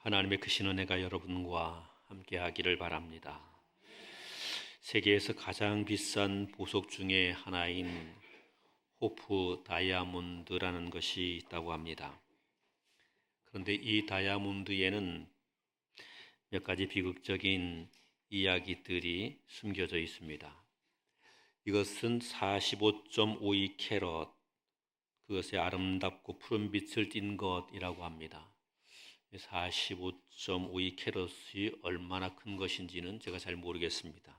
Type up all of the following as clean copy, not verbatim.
하나님의 크신 은혜가 여러분과 함께하기를 바랍니다. 세계에서 가장 비싼 보석 중에 하나인 호프 다이아몬드라는 것이 있다고 합니다. 그런데 이 다이아몬드에는 몇 가지 비극적인 이야기들이 숨겨져 있습니다. 이것은 45.52 캐럿, 그것의 아름답고 푸른 빛을 띤 것이라고 합니다. 45.52 캐럿이 얼마나 큰 것인지는 제가 잘 모르겠습니다.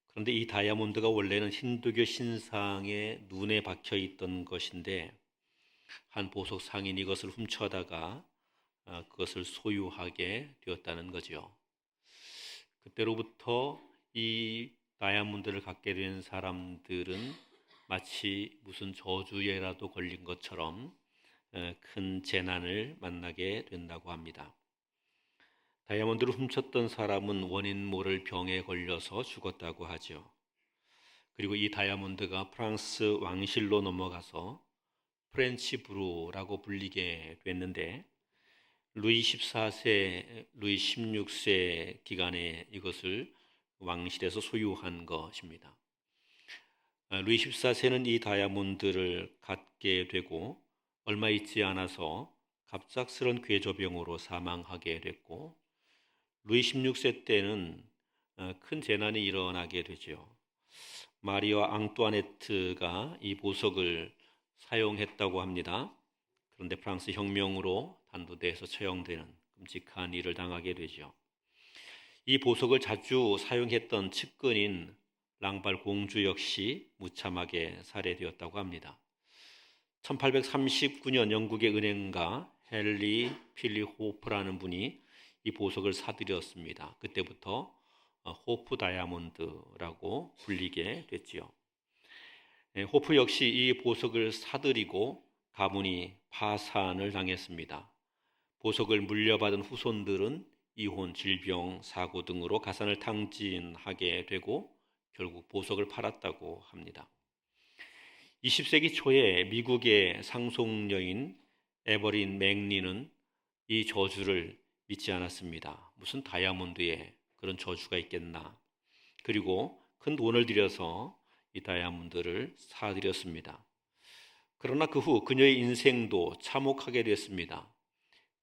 그런데 이 다이아몬드가 원래는 힌두교 신상에 눈에 박혀 있던 것인데 한 보석 상인이 이것을 훔쳐다가 그것을 소유하게 되었다는 거죠. 그때로부터 이 다이아몬드를 갖게 된 사람들은 마치 무슨 저주에라도 걸린 것처럼 큰 재난을 만나게 된다고 합니다. 다이아몬드를 훔쳤던 사람은 원인 모를 병에 걸려서 죽었다고 하죠. 그리고 이 다이아몬드가 프랑스 왕실로 넘어가서 프렌치 브루라고 불리게 됐는데 루이 14세, 루이 16세 기간에 이것을 왕실에서 소유한 것입니다. 루이 14세는 이 다이아몬드를 갖게 되고 얼마 있지 않아서 갑작스런 괴조병으로 사망하게 됐고 루이 16세 때는 큰 재난이 일어나게 되죠. 마리아 앙뚜아네트가 이 보석을 사용했다고 합니다. 그런데 프랑스 혁명으로 단도대에서 처형되는 끔찍한 일을 당하게 되죠. 이 보석을 자주 사용했던 측근인 랑발 공주 역시 무참하게 살해되었다고 합니다. 1839년 영국의 은행가 헨리 필리 호프라는 분이 이 보석을 사들였습니다. 그때부터 호프 다이아몬드라고 불리게 됐지요. 호프 역시 이 보석을 사들이고 가문이 파산을 당했습니다. 보석을 물려받은 후손들은 이혼, 질병, 사고 등으로 가산을 탕진하게 되고 결국 보석을 팔았다고 합니다. 20세기 초에 미국의 상속녀인 에버린 맥리는 이 저주를 믿지 않았습니다. 무슨 다이아몬드에 그런 저주가 있겠나. 그리고 큰 돈을 들여서 이 다이아몬드를 사들였습니다. 그러나 그 후 그녀의 인생도 참혹하게 됐습니다.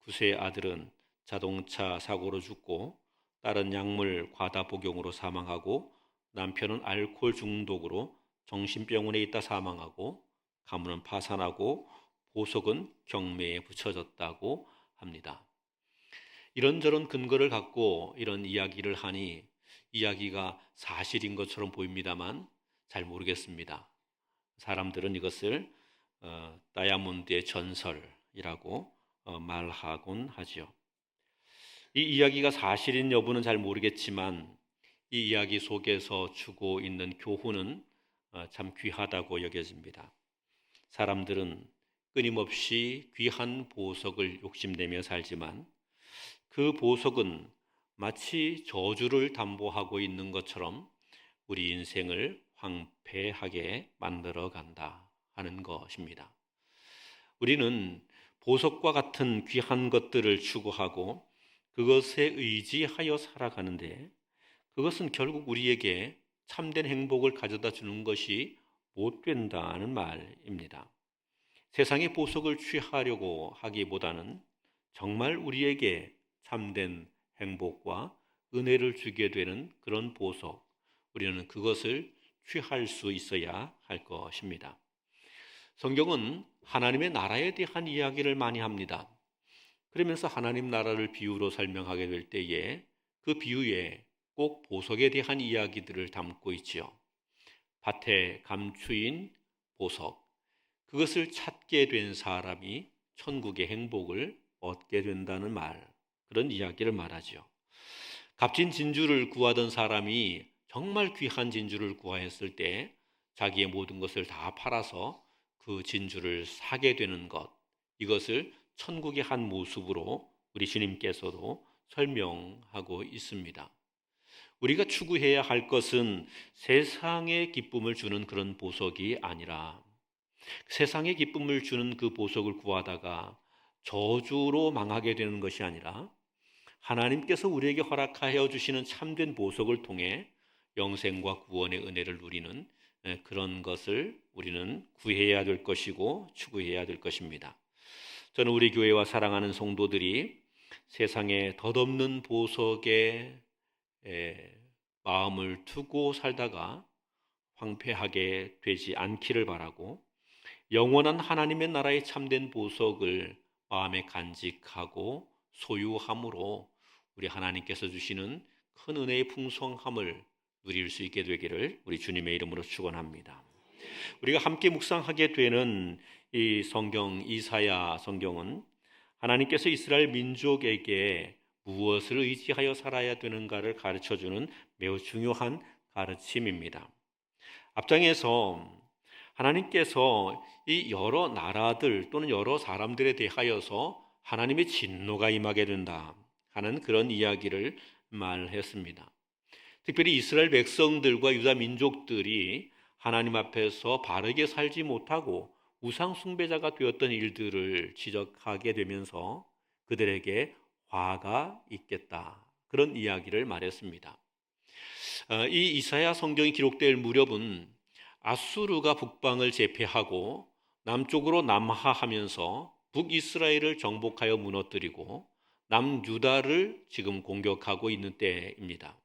9세의 아들은 자동차 사고로 죽고 딸은 약물 과다 복용으로 사망하고 남편은 알코올 중독으로 정신병원에 있다 사망하고 가문은 파산하고 보석은 경매에 붙여졌다고 합니다. 이런저런 근거를 갖고 이런 이야기를 하니 이야기가 사실인 것처럼 보입니다만 잘 모르겠습니다. 사람들은 이것을 다이아몬드의 전설이라고 말하곤 하죠. 이 이야기가 사실인 여부는 잘 모르겠지만 이 이야기 속에서 주고 있는 교훈은 참 귀하다고 여겨집니다. 사람들은 끊임없이 귀한 보석을 욕심내며 살지만 그 보석은 마치 저주를 담보하고 있는 것처럼 우리 인생을 황폐하게 만들어 간다 하는 것입니다. 우리는 보석과 같은 귀한 것들을 추구하고 그것에 의지하여 살아가는데 그것은 결국 우리에게 참된 행복을 가져다 주는 것이 못 된다는 말입니다. 세상의 보석을 취하려고 하기보다는 정말 우리에게 참된 행복과 은혜를 주게 되는 그런 보석, 우리는 그것을 취할 수 있어야 할 것입니다. 성경은 하나님의 나라에 대한 이야기를 많이 합니다. 그러면서 하나님 나라를 비유로 설명하게 될 때에 그 비유에 꼭 보석에 대한 이야기들을 담고 있지요. 밭에 감추인 보석, 그것을 찾게 된 사람이 천국의 행복을 얻게 된다는 말, 그런 이야기를 말하죠. 값진 진주를 구하던 사람이 정말 귀한 진주를 구하였을 때 자기의 모든 것을 다 팔아서 그 진주를 사게 되는 것, 이것을 천국의 한 모습으로 우리 주님께서도 설명하고 있습니다. 우리가 추구해야 할 것은 세상의 기쁨을 주는 그런 보석이 아니라 세상의 기쁨을 주는 그 보석을 구하다가 저주로 망하게 되는 것이 아니라 하나님께서 우리에게 허락하여 주시는 참된 보석을 통해 영생과 구원의 은혜를 누리는 그런 것을 우리는 구해야 될 것이고 추구해야 될 것입니다. 저는 우리 교회와 사랑하는 성도들이 세상에 덧없는 보석에 마음을 두고 살다가 황폐하게 되지 않기를 바라고, 영원한 하나님의 나라의 참된 보석을 마음에 간직하고 소유함으로 우리 하나님께서 주시는 큰 은혜의 풍성함을 누릴 수 있게 되기를 우리 주님의 이름으로 축원합니다. 우리가 함께 묵상하게 되는 이 성경, 이사야 성경은 하나님께서 이스라엘 민족에게 무엇을 의지하여 살아야 되는가를 가르쳐주는 매우 중요한 가르침입니다. 앞장에서 하나님께서 이 여러 나라들 또는 여러 사람들에 대하여서 하나님의 진노가 임하게 된다 하는 그런 이야기를 말했습니다. 특별히 이스라엘 백성들과 유다 민족들이 하나님 앞에서 바르게 살지 못하고 우상 숭배자가 되었던 일들을 지적하게 되면서 그들에게 화가 있겠다, 그런 이야기를 말했습니다. 이 이사야 성경이 기록될 무렵은 아수르가 북방을 제패하고 남쪽으로 남하하면서 북이스라엘을 정복하여 무너뜨리고 남유다를 지금 공격하고 있는 때입니다.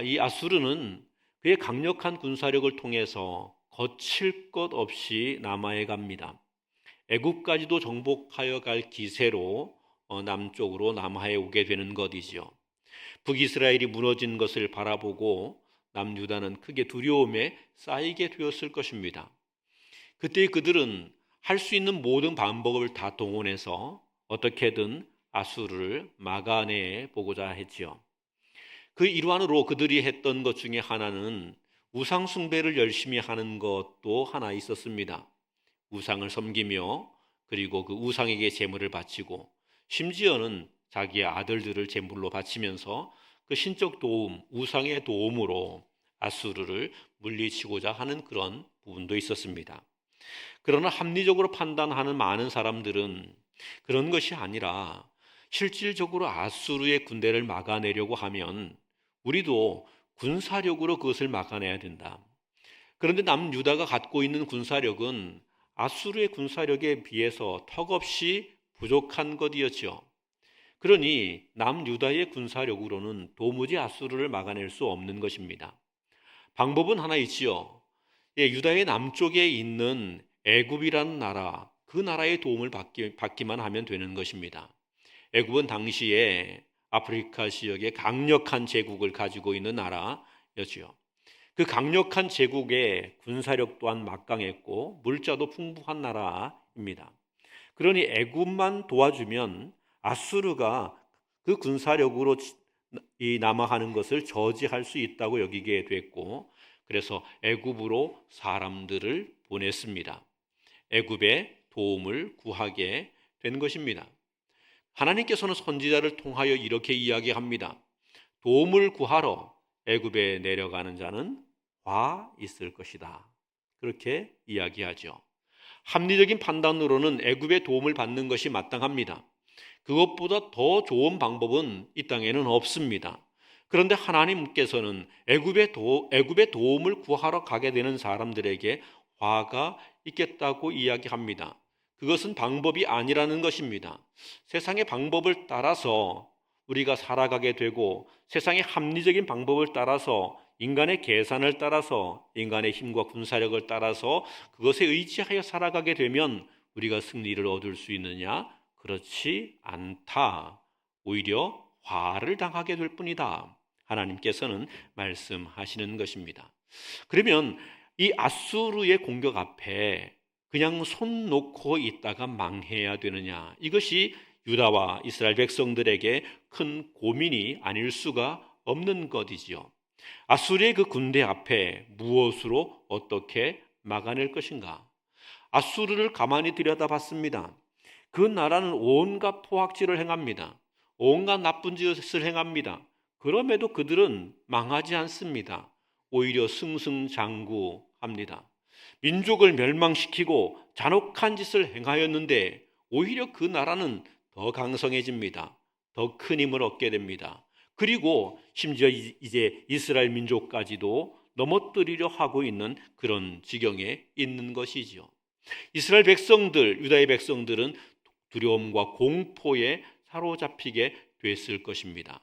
이 아수르는 그의 강력한 군사력을 통해서 거칠 것 없이 남하해 갑니다. 애굽까지도 정복하여 갈 기세로 남쪽으로 남하해 오게 되는 것이지요. 북이스라엘이 무너진 것을 바라보고 남유다는 크게 두려움에 쌓이게 되었을 것입니다. 그때 그들은 할 수 있는 모든 방법을 다 동원해서 어떻게든 아수르를 막아내 보고자 했지요. 그 일환으로 그들이 했던 것 중에 하나는 우상 숭배를 열심히 하는 것도 하나 있었습니다. 우상을 섬기며 그리고 그 우상에게 제물을 바치고 심지어는 자기의 아들들을 제물로 바치면서 그 신적 도움, 우상의 도움으로 아수르를 물리치고자 하는 그런 부분도 있었습니다. 그러나 합리적으로 판단하는 많은 사람들은 그런 것이 아니라 실질적으로 아수르의 군대를 막아내려고 하면 우리도 군사력으로 그것을 막아내야 된다. 그런데 남유다가 갖고 있는 군사력은 아수르의 군사력에 비해서 턱없이 부족한 것이었죠. 그러니 남유다의 군사력으로는 도무지 아수르를 막아낼 수 없는 것입니다. 방법은 하나 있지요. 유다의 남쪽에 있는 애굽이라는 나라, 그 나라의 도움을 받기만 하면 되는 것입니다. 애굽은 당시에 아프리카 지역에 강력한 제국을 가지고 있는 나라였지요. 그 강력한 제국의 군사력 또한 막강했고 물자도 풍부한 나라입니다. 그러니 애굽만 도와주면 아수르가 그 군사력으로 이 남하하는 것을 저지할 수 있다고 여기게 됐고, 그래서 애굽으로 사람들을 보냈습니다. 애굽의 도움을 구하게 된 것입니다. 하나님께서는 선지자를 통하여 이렇게 이야기합니다. 도움을 구하러 애굽에 내려가는 자는 화 있을 것이다. 그렇게 이야기하죠. 합리적인 판단으로는 애굽의 도움을 받는 것이 마땅합니다. 그것보다 더 좋은 방법은 이 땅에는 없습니다. 그런데 하나님께서는 애굽의 도움을 구하러 가게 되는 사람들에게 화가 있겠다고 이야기합니다. 그것은 방법이 아니라는 것입니다. 세상의 방법을 따라서 우리가 살아가게 되고 세상의 합리적인 방법을 따라서 인간의 계산을 따라서 인간의 힘과 군사력을 따라서 그것에 의지하여 살아가게 되면 우리가 승리를 얻을 수 있느냐? 그렇지 않다. 오히려 화를 당하게 될 뿐이다. 하나님께서는 말씀하시는 것입니다. 그러면 이 아수르의 공격 앞에 그냥 손 놓고 있다가 망해야 되느냐? 이것이 유다와 이스라엘 백성들에게 큰 고민이 아닐 수가 없는 것이지요. 아수르의 그 군대 앞에 무엇으로 어떻게 막아낼 것인가? 아수르를 가만히 들여다봤습니다. 그 나라는 온갖 포악질을 행합니다. 온갖 나쁜 짓을 행합니다. 그럼에도 그들은 망하지 않습니다. 오히려 승승장구합니다. 민족을 멸망시키고 잔혹한 짓을 행하였는데 오히려 그 나라는 더 강성해집니다. 더 큰 힘을 얻게 됩니다. 그리고 심지어 이제 이스라엘 민족까지도 넘어뜨리려 하고 있는 그런 지경에 있는 것이지요. 이스라엘 백성들, 유다의 백성들은 두려움과 공포에 사로잡히게 됐을 것입니다.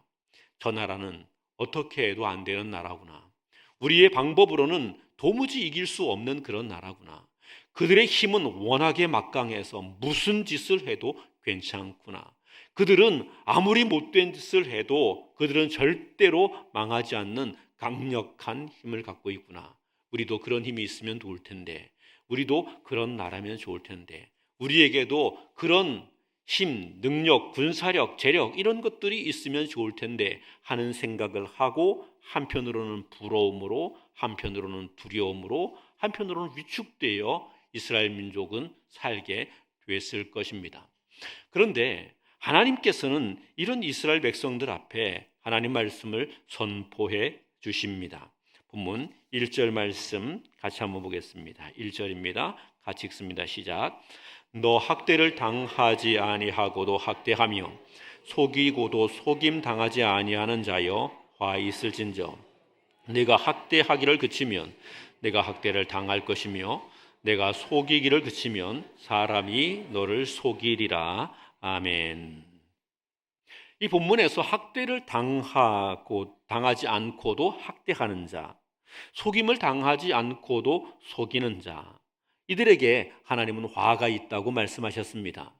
저 나라는 어떻게 해도 안 되는 나라구나. 우리의 방법으로는 도무지 이길 수 없는 그런 나라구나. 그들의 힘은 워낙에 막강해서 무슨 짓을 해도 괜찮구나. 그들은 아무리 못된 짓을 해도 그들은 절대로 망하지 않는 강력한 힘을 갖고 있구나. 우리도 그런 힘이 있으면 좋을 텐데, 우리도 그런 나라면 좋을 텐데, 우리에게도 그런 힘, 능력, 군사력, 재력 이런 것들이 있으면 좋을 텐데 하는 생각을 하고, 한편으로는 부러움으로, 한편으로는 두려움으로, 한편으로는 위축되어 이스라엘 민족은 살게 됐을 것입니다. 그런데 하나님께서는 이런 이스라엘 백성들 앞에 하나님 말씀을 선포해 주십니다. 본문 1절 말씀 같이 한번 보겠습니다. 1절입니다. 같이 읽습니다. 시작. 너 학대를 당하지 아니하고도 학대하며 속이고도 속임 당하지 아니하는 자여 화 있을진저 내가 학대하기를 그치면 내가 학대를 당할 것이며 내가 속이기를 그치면 사람이 너를 속이리라. 아멘. 이 본문에서 학대를 당하지 않고도 학대하는 자, 속임을 당하지 않고도 속이는 자, 이들에게 하나님은 화가 있다고 말씀하셨습니다.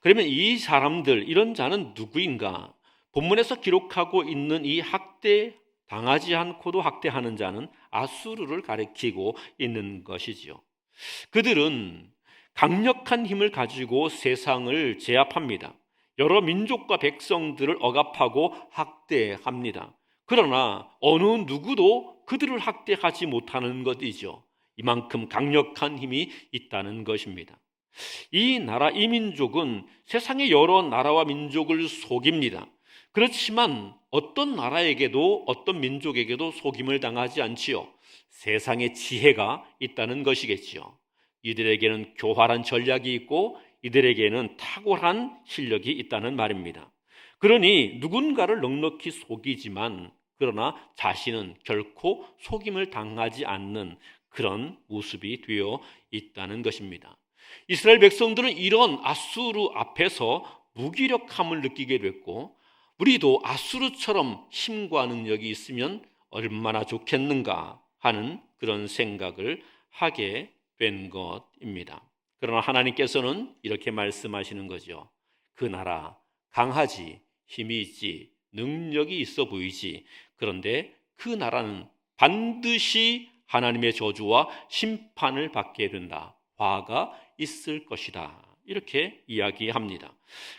그러면 이 사람들, 이런 자는 누구인가? 본문에서 기록하고 있는 이 당하지 않고도 학대하는 자는 아수르를 가리키고 있는 것이지요. 그들은 강력한 힘을 가지고 세상을 제압합니다. 여러 민족과 백성들을 억압하고 학대합니다. 그러나 어느 누구도 그들을 학대하지 못하는 것이죠. 이만큼 강력한 힘이 있다는 것입니다. 이 나라, 이 민족은 세상의 여러 나라와 민족을 속입니다. 그렇지만 어떤 나라에게도 어떤 민족에게도 속임을 당하지 않지요. 세상의 지혜가 있다는 것이겠지요. 이들에게는 교활한 전략이 있고 이들에게는 탁월한 실력이 있다는 말입니다. 그러니 누군가를 넉넉히 속이지만 그러나 자신은 결코 속임을 당하지 않는 그런 모습이 되어 있다는 것입니다. 이스라엘 백성들은 이런 아수르 앞에서 무기력함을 느끼게 됐고 우리도 아수르처럼 힘과 능력이 있으면 얼마나 좋겠는가 하는 그런 생각을 하게 된 것입니다. 그러나 하나님께서는 이렇게 말씀하시는 거죠. 그 나라 강하지, 힘이 있지, 능력이 있어 보이지. 그런데 그 나라는 반드시 하나님의 저주와 심판을 받게 된다. 화가 있을 것이다. 이렇게 이야기합니다.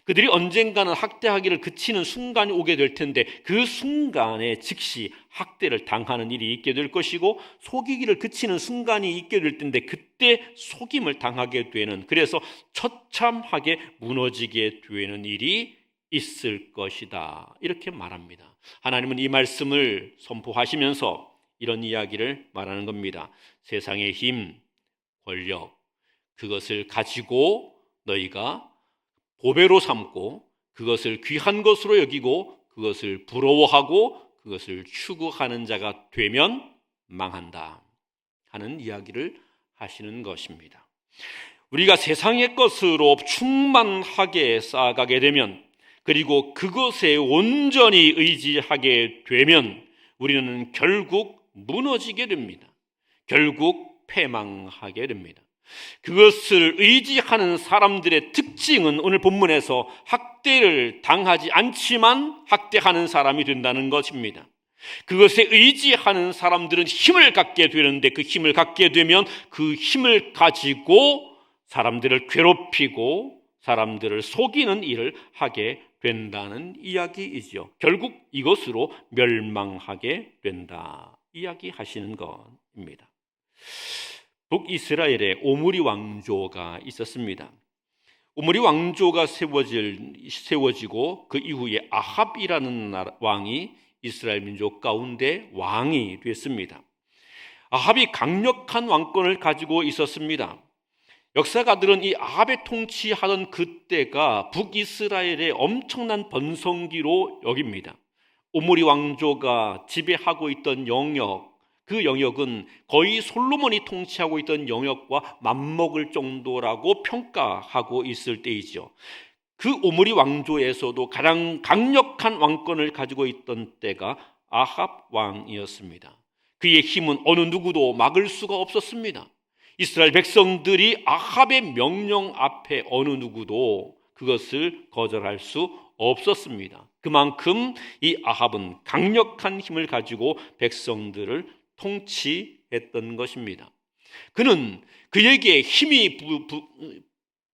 그들이 언젠가는 학대하기를 그치는 순간이 오게 될 텐데 그 순간에 즉시 학대를 당하는 일이 있게 될 것이고 속이기를 그치는 순간이 있게 될 텐데 그때 속임을 당하게 되는, 그래서 처참하게 무너지게 되는 일이 있을 것이다. 이렇게 말합니다. 하나님은 이 말씀을 선포하시면서 이런 이야기를 말하는 겁니다. 세상의 힘, 권력, 그것을 가지고 너희가 보배로 삼고 그것을 귀한 것으로 여기고 그것을 부러워하고 그것을 추구하는 자가 되면 망한다 하는 이야기를 하시는 것입니다. 우리가 세상의 것으로 충만하게 쌓아가게 되면, 그리고 그것에 온전히 의지하게 되면 우리는 결국 무너지게 됩니다. 결국 패망하게 됩니다. 그것을 의지하는 사람들의 특징은 오늘 본문에서 학대를 당하지 않지만 학대하는 사람이 된다는 것입니다. 그것에 의지하는 사람들은 힘을 갖게 되는데 그 힘을 갖게 되면 그 힘을 가지고 사람들을 괴롭히고 사람들을 속이는 일을 하게 된다는 이야기이죠. 결국 이것으로 멸망하게 된다 이야기하시는 것입니다. 북이스라엘에 오므리 왕조가 있었습니다. 오므리 왕조가 세워지고 그 이후에 아합이라는 왕이 이스라엘 민족 가운데 왕이 됐습니다. 아합이 강력한 왕권을 가지고 있었습니다. 역사가들은 이 아합의 통치하던 그때가 북이스라엘의 엄청난 번성기로 여깁니다. 오므리 왕조가 지배하고 있던 영역, 그 영역은 거의 솔로몬이 통치하고 있던 영역과 맞먹을 정도라고 평가하고 있을 때이죠. 그 오므리 왕조에서도 가장 강력한 왕권을 가지고 있던 때가 아합 왕이었습니다. 그의 힘은 어느 누구도 막을 수가 없었습니다. 이스라엘 백성들이 아합의 명령 앞에 어느 누구도 그것을 거절할 수 없었습니다. 그만큼 이 아합은 강력한 힘을 가지고 백성들을 통치했던 것입니다. 그는 그에게 힘이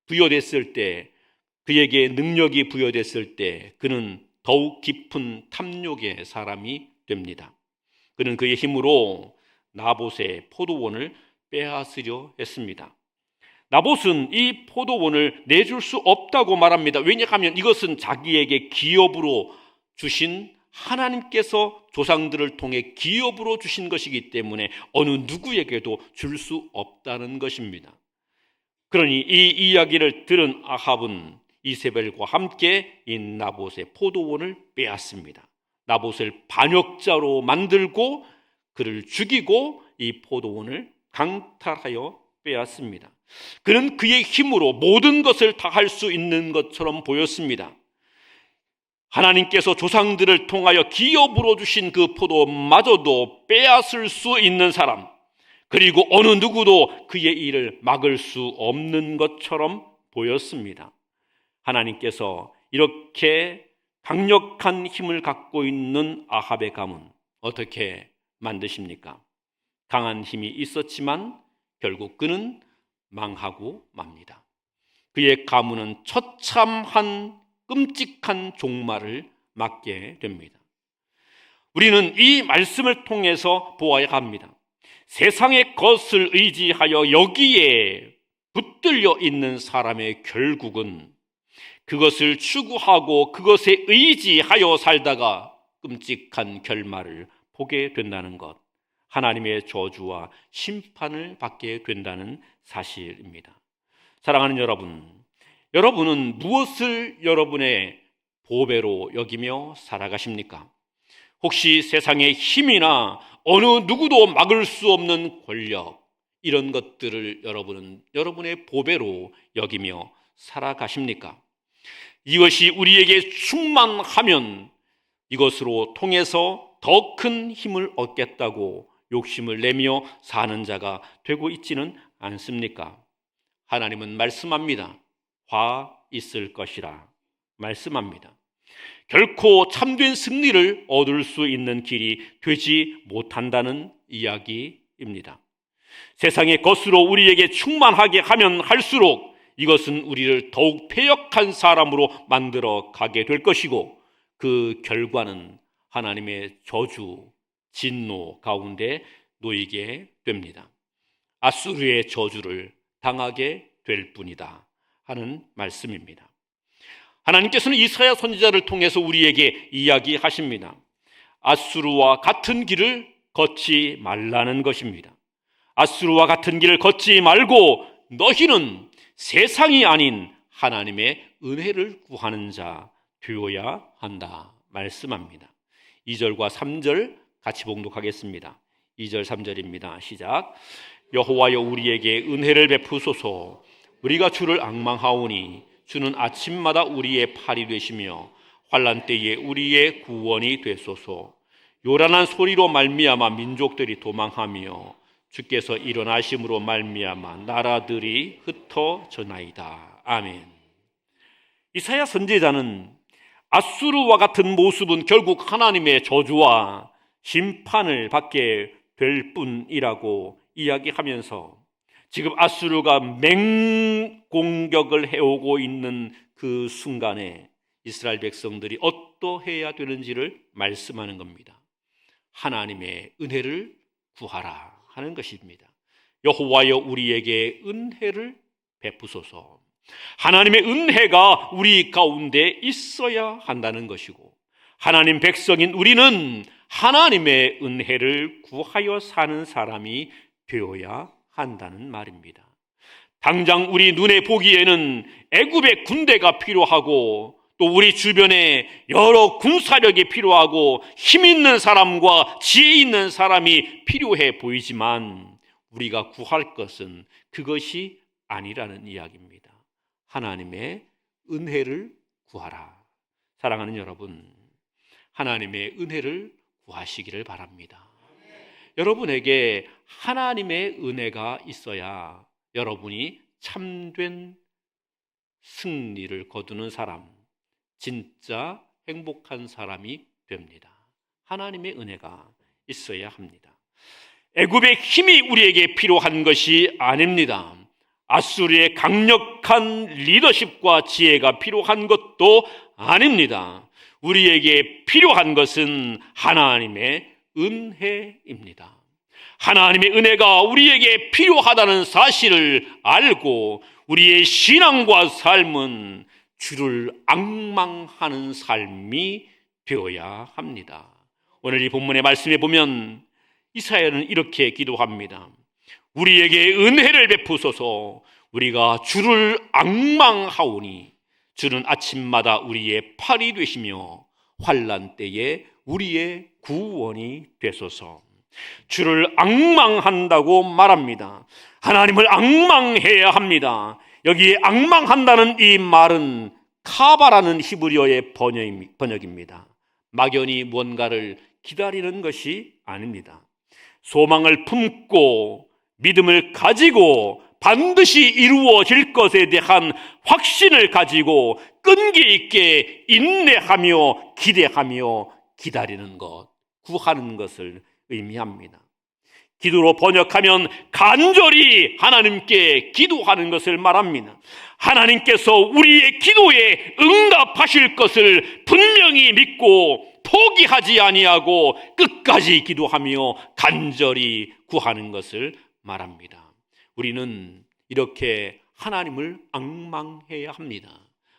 부여됐을 때, 그에게 능력이 부여됐을 때 그는 더욱 깊은 탐욕의 사람이 됩니다. 그는 그의 힘으로 나봇의 포도원을 빼앗으려 했습니다. 나봇은 이 포도원을 내줄 수 없다고 말합니다. 왜냐하면 이것은 자기에게 기업으로 주신, 하나님께서 조상들을 통해 기업으로 주신 것이기 때문에 어느 누구에게도 줄 수 없다는 것입니다. 그러니 이 이야기를 들은 아합은 이세벨과 함께 이 나봇의 포도원을 빼앗습니다. 나봇을 반역자로 만들고 그를 죽이고 이 포도원을 강탈하여 빼앗습니다. 그는 그의 힘으로 모든 것을 다 할 수 있는 것처럼 보였습니다. 하나님께서 조상들을 통하여 기업으로 주신 그 포도마저도 빼앗을 수 있는 사람, 그리고 어느 누구도 그의 일을 막을 수 없는 것처럼 보였습니다. 하나님께서 이렇게 강력한 힘을 갖고 있는 아합의 가문 어떻게 만드십니까? 강한 힘이 있었지만 결국 그는 망하고 맙니다. 그의 가문은 처참한 끔찍한 종말을 맞게 됩니다. 우리는 이 말씀을 통해서 보아야 합니다. 세상의 것을 의지하여 여기에 붙들려 있는 사람의 결국은 그것을 추구하고 그것에 의지하여 살다가 끔찍한 결말을 보게 된다는 것, 하나님의 저주와 심판을 받게 된다는 사실입니다. 사랑하는 여러분, 여러분은 무엇을 여러분의 보배로 여기며 살아가십니까? 혹시 세상의 힘이나 어느 누구도 막을 수 없는 권력, 이런 것들을 여러분은 여러분의 보배로 여기며 살아가십니까? 이것이 우리에게 충만하면 이것으로 통해서 더 큰 힘을 얻겠다고 욕심을 내며 사는 자가 되고 있지는 않습니까? 하나님은 말씀합니다. 화 있을 것이라 말씀합니다. 결코 참된 승리를 얻을 수 있는 길이 되지 못한다는 이야기입니다. 세상의 것으로 우리에게 충만하게 하면 할수록 이것은 우리를 더욱 패역한 사람으로 만들어 가게 될 것이고, 그 결과는 하나님의 저주, 진노 가운데 놓이게 됩니다. 아수르의 저주를 당하게 될 뿐이다 하는 말씀입니다. 하나님께서는 이사야 선지자를 통해서 우리에게 이야기하십니다. 아수르와 같은 길을 걷지 말라는 것입니다. 아수르와 같은 길을 걷지 말고 너희는 세상이 아닌 하나님의 은혜를 구하는 자 되어야 한다 말씀합니다. 2절과 3절 같이 봉독하겠습니다. 2절 3절입니다. 시작. 여호와여 우리에게 은혜를 베푸소서. 우리가 주를 앙망하오니 주는 아침마다 우리의 팔이 되시며 환난 때에 우리의 구원이 되소서. 요란한 소리로 말미암아 민족들이 도망하며 주께서 일어나심으로 말미암아 나라들이 흩어져나이다. 아멘. 이사야 선지자는 아수르와 같은 모습은 결국 하나님의 저주와 심판을 받게 될 뿐이라고 이야기하면서 지금 아수르가 맹공격을 해오고 있는 그 순간에 이스라엘 백성들이 어떠해야 되는지를 말씀하는 겁니다. 하나님의 은혜를 구하라 하는 것입니다. 여호와여 우리에게 은혜를 베푸소서. 하나님의 은혜가 우리 가운데 있어야 한다는 것이고, 하나님 백성인 우리는 하나님의 은혜를 구하여 사는 사람이 되어야 한다는 말입니다. 당장 우리 눈에 보기에는 애굽의 군대가 필요하고 또 우리 주변에 여러 군사력이 필요하고 힘 있는 사람과 지혜 있는 사람이 필요해 보이지만 우리가 구할 것은 그것이 아니라는 이야기입니다. 하나님의 은혜를 구하라. 사랑하는 여러분, 하나님의 은혜를 구하시기를 바랍니다. 여러분에게 하나님의 은혜가 있어야 여러분이 참된 승리를 거두는 사람, 진짜 행복한 사람이 됩니다. 하나님의 은혜가 있어야 합니다. 애굽의 힘이 우리에게 필요한 것이 아닙니다. 아수르의 강력한 리더십과 지혜가 필요한 것도 아닙니다. 우리에게 필요한 것은 하나님의 은혜입니다. 하나님의 은혜가 우리에게 필요하다는 사실을 알고 우리의 신앙과 삶은 주를 앙망하는 삶이 되어야 합니다. 오늘 이 본문의 말씀에 보면 이사야는 이렇게 기도합니다. 우리에게 은혜를 베푸소서. 우리가 주를 앙망하오니 주는 아침마다 우리의 팔이 되시며 환난 때에 우리의 구원이 되소서. 주를 앙망한다고 말합니다. 하나님을 앙망해야 합니다. 여기에 앙망한다는 이 말은 카바라는 히브리어의 번역입니다. 막연히 무언가를 기다리는 것이 아닙니다. 소망을 품고 믿음을 가지고 반드시 이루어질 것에 대한 확신을 가지고 끈기 있게 인내하며 기대하며 기다리는 것, 구하는 것을 의미합니다. 기도로 번역하면 간절히 하나님께 기도하는 것을 말합니다. 하나님께서 우리의 기도에 응답하실 것을 분명히 믿고 포기하지 아니하고 끝까지 기도하며 간절히 구하는 것을 말합니다. 우리는 이렇게 하나님을 앙망해야 합니다.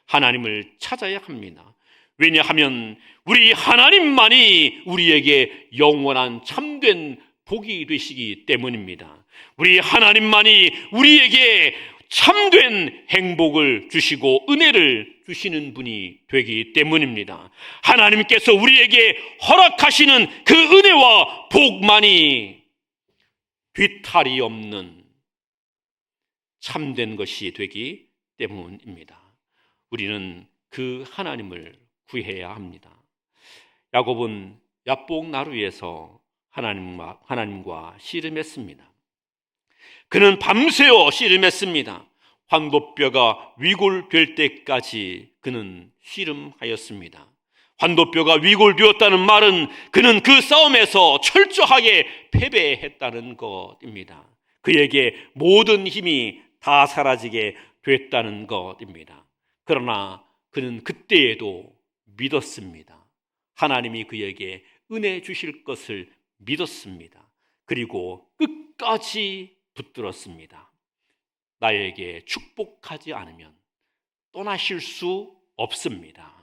하나님을 찾아야 합니다. 왜냐하면 우리 하나님만이 우리에게 영원한 참된 복이 되시기 때문입니다. 우리 하나님만이 우리에게 참된 행복을 주시고 은혜를 주시는 분이 되기 때문입니다. 하나님께서 우리에게 허락하시는 그 은혜와 복만이 뒤탈이 없는 참된 것이 되기 때문입니다. 우리는 그 하나님을 구해야 합니다. 야곱은 야복 나루에서 하나님과 씨름했습니다. 그는 밤새워 씨름했습니다. 환도뼈가 위골될 때까지 그는 씨름하였습니다. 환도뼈가 위골되었다는 말은 그는 그 싸움에서 철저하게 패배했다는 것입니다. 그에게 모든 힘이 다 사라지게 됐다는 것입니다. 그러나 그는 그때에도 믿었습니다. 하나님이 그에게 은혜 주실 것을 믿었습니다. 그리고 끝까지 붙들었습니다. 나에게 축복하지 않으면 떠나실 수 없습니다.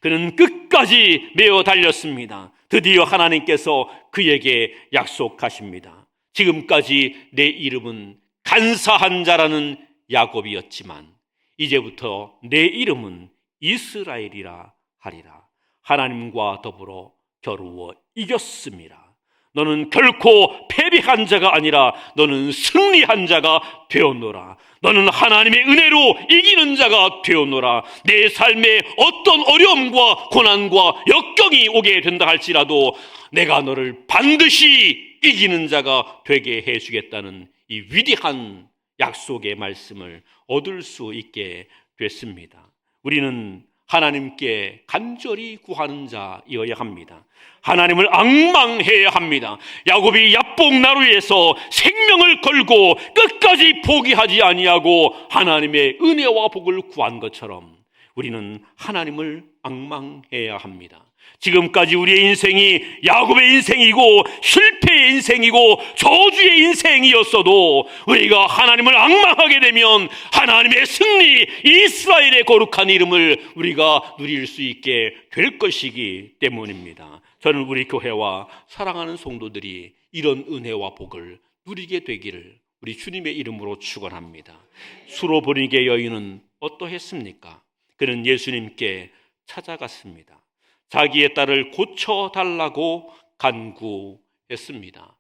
그는 끝까지 메어 달렸습니다. 드디어 하나님께서 그에게 약속하십니다. 지금까지 내 이름은 간사한 자라는 야곱이었지만 이제부터 내 이름은 이스라엘이라 하리라. 하나님과 더불어 겨루어 이겼습니다. 너는 결코 패배한 자가 아니라 너는 승리한 자가 되었노라. 너는 하나님의 은혜로 이기는 자가 되었노라. 내 삶에 어떤 어려움과 고난과 역경이 오게 된다 할지라도 내가 너를 반드시 이기는 자가 되게 해주겠다는 이 위대한 약속의 말씀을 얻을 수 있게 됐습니다. 우리는 하나님께 간절히 구하는 자이어야 합니다. 하나님을 앙망해야 합니다. 야곱이 야복나루에서 생명을 걸고 끝까지 포기하지 아니하고 하나님의 은혜와 복을 구한 것처럼 우리는 하나님을 앙망해야 합니다. 지금까지 우리의 인생이 야곱의 인생이고 실패의 인생이고 저주의 인생이었어도 우리가 하나님을 앙망하게 되면 하나님의 승리, 이스라엘의 거룩한 이름을 우리가 누릴 수 있게 될 것이기 때문입니다. 저는 우리 교회와 사랑하는 성도들이 이런 은혜와 복을 누리게 되기를 우리 주님의 이름으로 축원합니다. 수로보니게 여인은 어떠했습니까? 그는 예수님께 찾아갔습니다. 자기의 딸을 고쳐달라고 간구했습니다.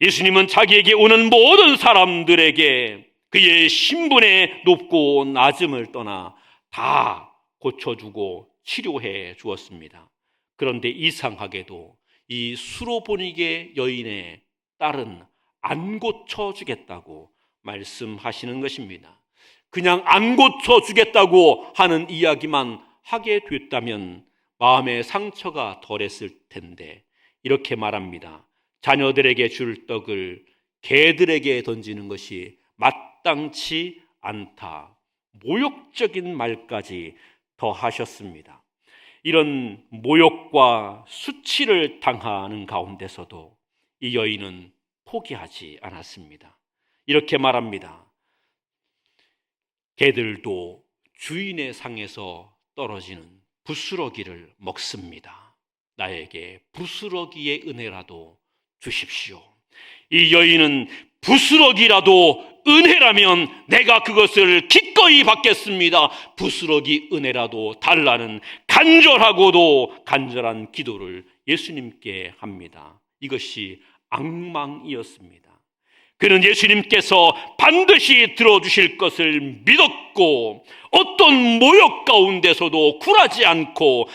예수님은 자기에게 오는 모든 사람들에게 그의 신분의 높고 낮음을 떠나 다 고쳐주고 치료해 주었습니다. 그런데 이상하게도 이 수로보니게 여인의 딸은 안 고쳐주겠다고 말씀하시는 것입니다. 그냥 안 고쳐주겠다고 하는 이야기만 하게 됐다면 마음의 상처가 덜했을 텐데 이렇게 말합니다. 자녀들에게 줄 떡을 개들에게 던지는 것이 마땅치 않다. 모욕적인 말까지 더 하셨습니다. 이런 모욕과 수치를 당하는 가운데서도 이 여인은 포기하지 않았습니다. 이렇게 말합니다. 개들도 주인의 상에서 떨어지는 부스러기를 먹습니다. 나에게 부스러기의 은혜라도 주십시오. 이 여인은 부스러기라도 은혜라면 내가 그것을 기꺼이 받겠습니다. 부스러기 은혜라도 달라는 간절하고도 간절한 기도를 예수님께 합니다. 이것이 앙망이었습니다. 그는 예수님께서 반드시 들어주실 것을 믿었고 어떤 모욕 가운데서도 굴하지 않고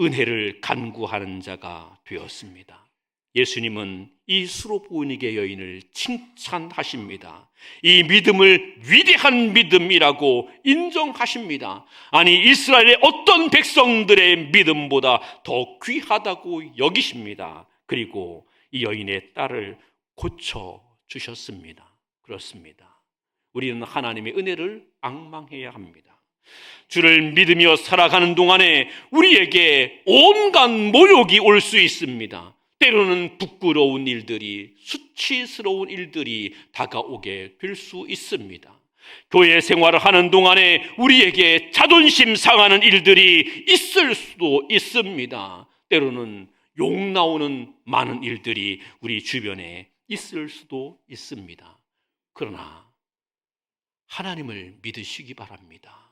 은혜를 간구하는 자가 되었습니다. 예수님은 이 수로보니게 여인을 칭찬하십니다. 이 믿음을 위대한 믿음이라고 인정하십니다. 아니, 이스라엘의 어떤 백성들의 믿음보다 더 귀하다고 여기십니다. 그리고 이 여인의 딸을 고쳐주셨습니다. 그렇습니다. 우리는 하나님의 은혜를 앙망해야 합니다. 주를 믿으며 살아가는 동안에 우리에게 온갖 모욕이 올 수 있습니다. 때로는 부끄러운 일들이, 수치스러운 일들이 다가오게 될 수 있습니다. 교회 생활을 하는 동안에 우리에게 자존심 상하는 일들이 있을 수도 있습니다. 때로는 욕 나오는 많은 일들이 우리 주변에 있을 수도 있습니다. 그러나 하나님을 믿으시기 바랍니다.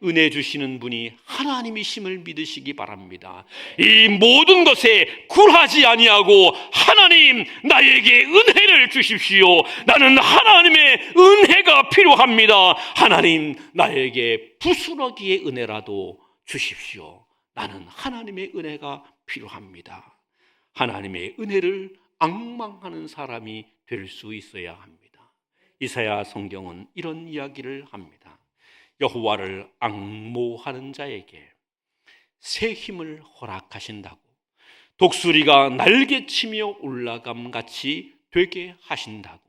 은혜 주시는 분이 하나님이심을 믿으시기 바랍니다. 이 모든 것에 굴하지 아니하고 하나님 나에게 은혜를 주십시오. 나는 하나님의 은혜가 필요합니다. 하나님 나에게 부스러기의 은혜라도 주십시오. 나는 하나님의 은혜가 필요합니다. 하나님의 은혜를 앙망하는 사람이 될 수 있어야 합니다. 이사야 성경은 이런 이야기를 합니다. 여호와를 앙모하는 자에게 새 힘을 허락하신다고, 독수리가 날개치며 올라감같이 되게 하신다고,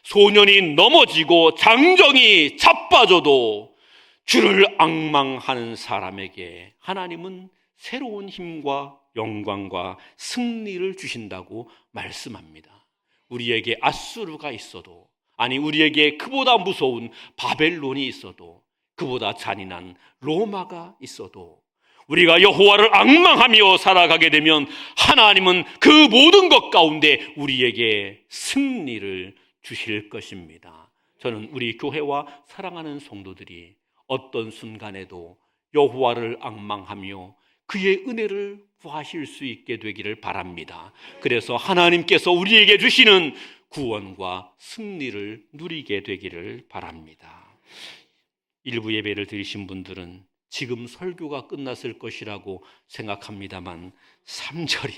소년이 넘어지고 장정이 자빠져도 주를 앙망하는 사람에게 하나님은 새로운 힘과 영광과 승리를 주신다고 말씀합니다. 우리에게 아수르가 있어도, 아니 우리에게 그보다 무서운 바벨론이 있어도, 그보다 잔인한 로마가 있어도 우리가 여호와를 앙망하며 살아가게 되면 하나님은 그 모든 것 가운데 우리에게 승리를 주실 것입니다. 저는 우리 교회와 사랑하는 성도들이 어떤 순간에도 여호와를 앙망하며 그의 은혜를 구하실 수 있게 되기를 바랍니다. 그래서 하나님께서 우리에게 주시는 구원과 승리를 누리게 되기를 바랍니다. 일부 예배를 드리신 분들은 지금 설교가 끝났을 것이라고 생각합니다만 3절이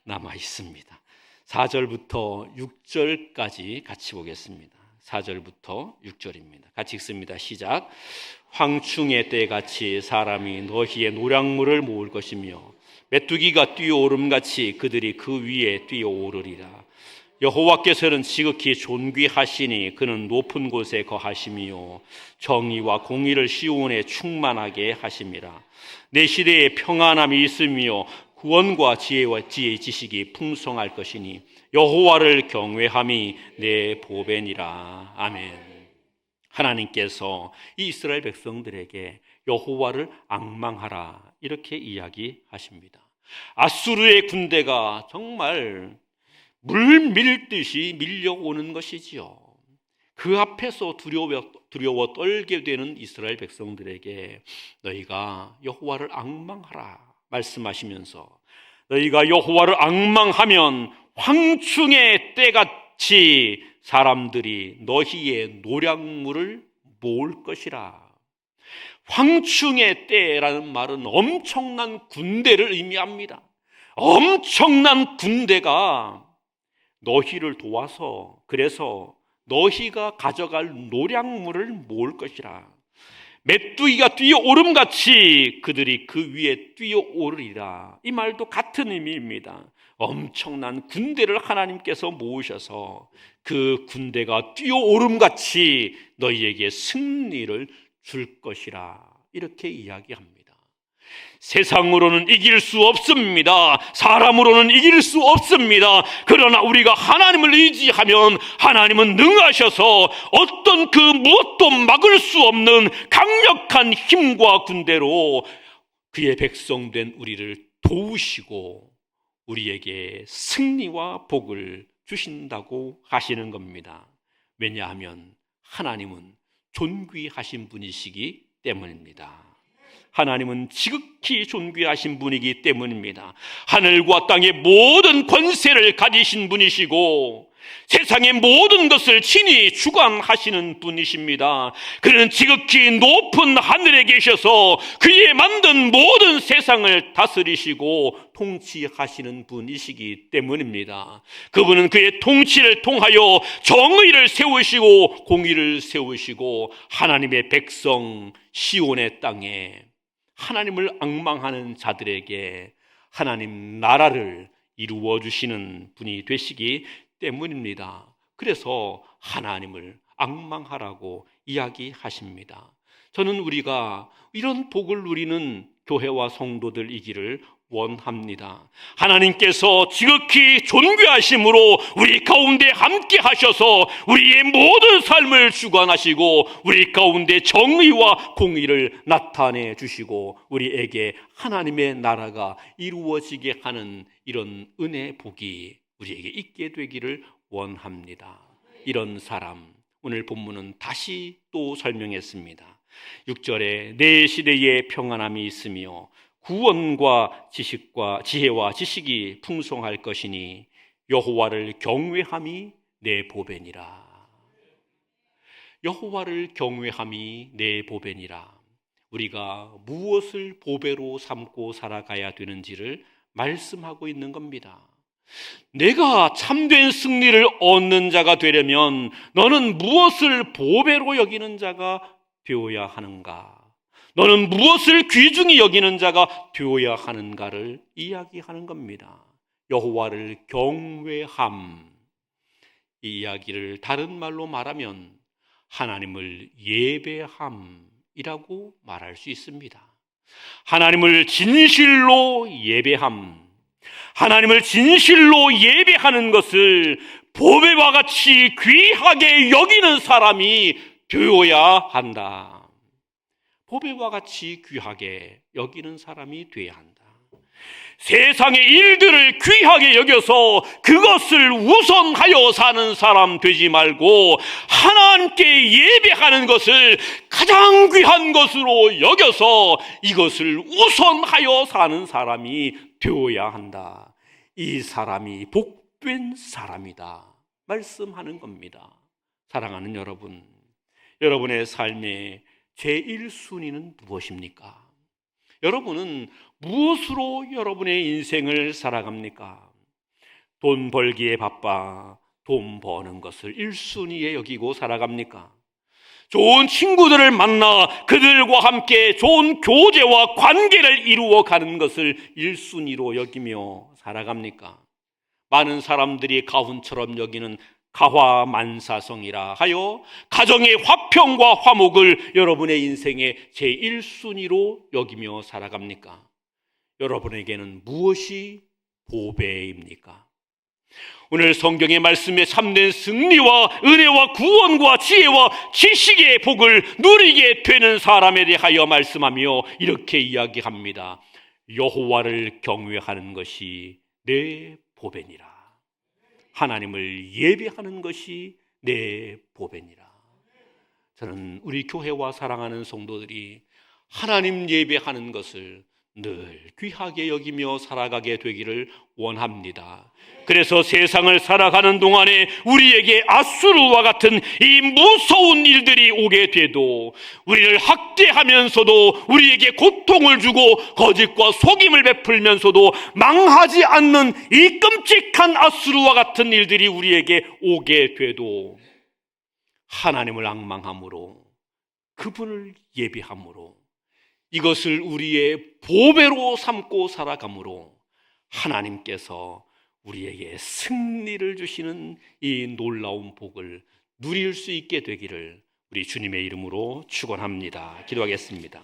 남아 있습니다. 4절부터 6절까지 같이 보겠습니다. 4절부터 6절입니다. 같이 읽습니다. 시작. 황충의 때같이 사람이 너희의 노량물을 모을 것이며 메뚜기가 뛰어오름같이 그들이 그 위에 뛰어오르리라. 여호와께서는 지극히 존귀하시니 그는 높은 곳에 거하시며 정의와 공의를 시온에 충만하게 하심이라. 내 시대에 평안함이 있으며 구원과 지혜와 지혜의 지식이 풍성할 것이니 여호와를 경외함이 내 보배니라. 아멘. 하나님께서 이 이스라엘 백성들에게 여호와를 앙망하라 이렇게 이야기하십니다. 아수르의 군대가 정말 물 밀듯이 밀려오는 것이지요. 그 앞에서 두려워 떨게 되는 이스라엘 백성들에게 너희가 여호와를 앙망하라 말씀하시면서, 너희가 여호와를 앙망하면 황충의 때같이 사람들이 너희의 노략물을 모을 것이라. 황충의 때라는 말은 엄청난 군대를 의미합니다. 엄청난 군대가 너희를 도와서, 그래서 너희가 가져갈 노략물을 모을 것이라. 메뚜기가 뛰어오름같이 그들이 그 위에 뛰어오르리라. 이 말도 같은 의미입니다. 엄청난 군대를 하나님께서 모으셔서 그 군대가 뛰어오름같이 너희에게 승리를 줄 것이라, 이렇게 이야기합니다. 세상으로는 이길 수 없습니다. 사람으로는 이길 수 없습니다. 그러나 우리가 하나님을 의지하면 하나님은 능하셔서 어떤 그 무엇도 막을 수 없는 강력한 힘과 군대로 그의 백성된 우리를 도우시고 우리에게 승리와 복을 주신다고 하시는 겁니다. 왜냐하면 하나님은 존귀하신 분이시기 때문입니다. 하나님은 지극히 존귀하신 분이기 때문입니다. 하늘과 땅의 모든 권세를 가지신 분이시고 세상의 모든 것을 친히 주관하시는 분이십니다. 그는 지극히 높은 하늘에 계셔서 그의 만든 모든 세상을 다스리시고 통치하시는 분이시기 때문입니다. 그분은 그의 통치를 통하여 정의를 세우시고 공의를 세우시고 하나님의 백성 시온의 땅에 하나님을 앙망하는 자들에게 하나님 나라를 이루어 주시는 분이 되시기 때문입니다. 그래서 하나님을 앙망하라고 이야기하십니다. 저는 우리가 이런 복을 누리는 교회와 성도들이기를 원합니다. 하나님께서 지극히 존귀하심으로 우리 가운데 함께 하셔서 우리의 모든 삶을 주관하시고 우리 가운데 정의와 공의를 나타내 주시고 우리에게 하나님의 나라가 이루어지게 하는 이런 은혜 복이 우리에게 있게 되기를 원합니다. 이런 사람, 오늘 본문은 다시 또 설명했습니다. 6절에 내 시대에 평안함이 있으며 구원과 지혜와 지식이 풍성할 것이니 여호와를 경외함이 내 보배니라. 여호와를 경외함이 내 보배니라. 우리가 무엇을 보배로 삼고 살아가야 되는지를 말씀하고 있는 겁니다. 내가 참된 승리를 얻는 자가 되려면 너는 무엇을 보배로 여기는 자가 되어야 하는가? 너는 무엇을 귀중히 여기는 자가 되어야 하는가를 이야기하는 겁니다. 여호와를 경외함, 이 이야기를 다른 말로 말하면 하나님을 예배함이라고 말할 수 있습니다. 하나님을 진실로 예배함, 하나님을 진실로 예배하는 것을 보배와 같이 귀하게 여기는 사람이 되어야 한다. 보배와 같이 귀하게 여기는 사람이 되어야 한다. 세상의 일들을 귀하게 여겨서 그것을 우선하여 사는 사람 되지 말고 하나님께 예배하는 것을 가장 귀한 것으로 여겨서 이것을 우선하여 사는 사람이 되어야 한다. 이 사람이 복된 사람이다 말씀하는 겁니다. 사랑하는 여러분, 여러분의 삶의 제1순위는 무엇입니까? 여러분은 무엇으로 여러분의 인생을 살아갑니까? 돈 벌기에 바빠 돈 버는 것을 1순위에 여기고 살아갑니까? 좋은 친구들을 만나 그들과 함께 좋은 교제와 관계를 이루어 가는 것을 1순위로 여기며 살아갑니까? 많은 사람들이 가훈처럼 여기는 가화만사성이라 하여 가정의 화평과 화목을 여러분의 인생의 제1순위로 여기며 살아갑니까? 여러분에게는 무엇이 보배입니까? 오늘 성경의 말씀에 참된 승리와 은혜와 구원과 지혜와 지식의 복을 누리게 되는 사람에 대하여 말씀하며 이렇게 이야기합니다. 여호와를 경외하는 것이 내 보배니라. 하나님을 예배하는 것이 내 보배니라. 저는 우리 교회와 사랑하는 성도들이 하나님 예배하는 것을 늘 귀하게 여기며 살아가게 되기를 원합니다. 그래서 세상을 살아가는 동안에 우리에게 아수르와 같은 이 무서운 일들이 오게 돼도 우리를 학대하면서도 우리에게 고통을 주고 거짓과 속임을 베풀면서도 망하지 않는 이 끔찍한 아수르와 같은 일들이 우리에게 오게 돼도 하나님을 앙망함으로 그분을 예배함으로 이것을 우리의 보배로 삼고 살아감으로 하나님께서 우리에게 승리를 주시는 이 놀라운 복을 누릴 수 있게 되기를 우리 주님의 이름으로 축원합니다. 기도하겠습니다.